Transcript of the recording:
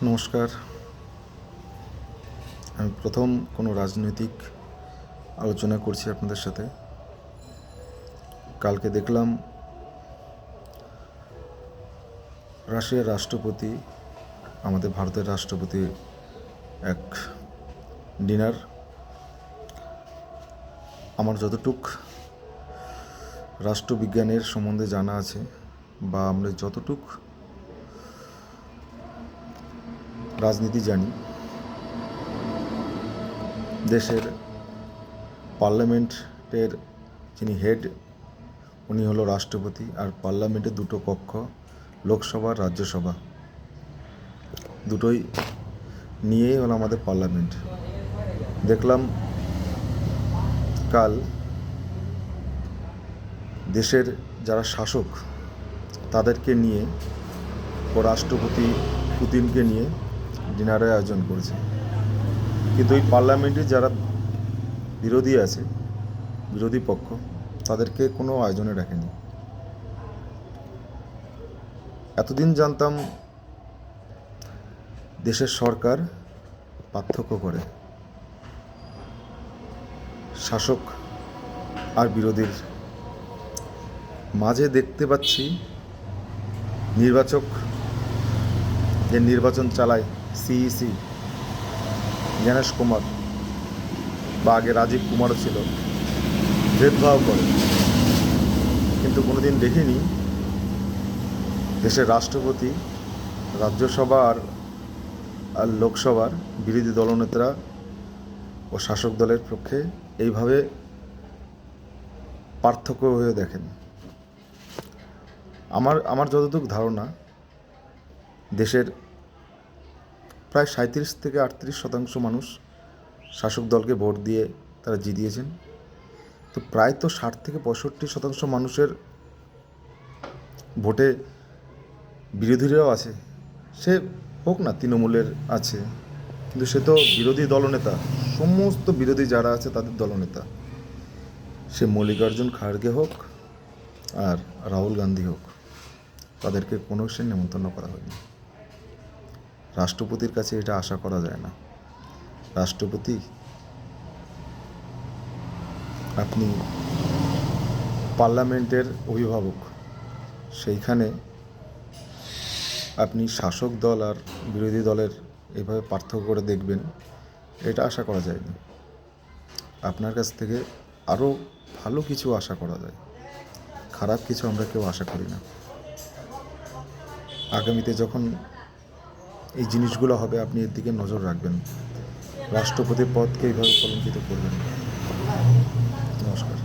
নমস্কার। আমি প্রথম কোনো রাজনৈতিক আলোচনা করছি আপনাদের সাথে। কালকে দেখলাম রাশিয়ার রাষ্ট্রপতি, আমাদের ভারতের রাষ্ট্রপতি এক ডিনার। আমার যতটুক রাষ্ট্রবিজ্ঞানের সম্বন্ধে জানা আছে বা আমরা যতটুক রাজনীতি জানি, দেশের পার্লামেন্টের যিনি হেড উনি হলো রাষ্ট্রপতি, আর পার্লামেন্টের দুটো কক্ষ, লোকসভা আর রাজ্যসভা, দুটোই নিয়েই হলো আমাদের পার্লামেন্ট। দেখলাম কাল দেশের যারা শাসক তাদেরকে নিয়ে ও রাষ্ট্রপতি পুতিনকে নিয়ে ডিনারের আয়োজন করেছে, কিন্তু ওই পার্লামেন্টে যারা বিরোধী আছে, বিরোধী পক্ষ, তাদেরকে কোনো আয়োজনে রাখেনি। এতদিন জানতাম দেশের সরকার পার্থক্য করে শাসক আর বিরোধীর মাঝে। দেখতে পাচ্ছি যে নির্বাচন চালায় সিইসি, জ্ঞানেশ কুমার বা আগে রাজীব কুমারও ছিল, ভেদভাব করে। কিন্তু কোনোদিন দেখিনি দেশের রাষ্ট্রপতি, রাজ্যসভা আর লোকসভার বিরোধী দলনেতারা ও শাসক দলের পক্ষে এইভাবে পার্থক্য হয়ে দেখেন। আমার যতটুকু ধারণা, দেশের প্রায় 37 থেকে 38% মানুষ শাসক দলকে ভোট দিয়ে তারা জিতিয়েছেন। তো প্রায় তো 60 থেকে 65% মানুষের ভোটে বিরোধীরাও আছে। সে হোক না তৃণমূলের আছে, কিন্তু সে তো বিরোধী দলনেতা, সমস্ত বিরোধী যারা আছে তাদের দলনেতা। সে মল্লিকার্জুন খাড়গে হোক আর রাহুল গান্ধী হোক, তাদেরকে কোনো সে নেমন্তন্ন করা হয়নি। রাষ্ট্রপতির কাছে এটা আশা করা যায় না। রাষ্ট্রপতি, আপনি পার্লামেন্টের অভিভাবক, সেইখানে আপনি শাসক দল আর বিরোধী দলের এইভাবে পার্থক্য করে দেখবেন, এটা আশা করা যায়নি। আপনার কাছ থেকে আরও ভালো কিছু আশা করা যায়, খারাপ কিছু আমরা কেউ আশা করি না। আগামীতে যখন এই জিনিসগুলো হবে, আপনি এর দিকে নজর রাখবেন, রাষ্ট্রপতির পদকে এইভাবে কলঙ্কিত করবেন। নমস্কার।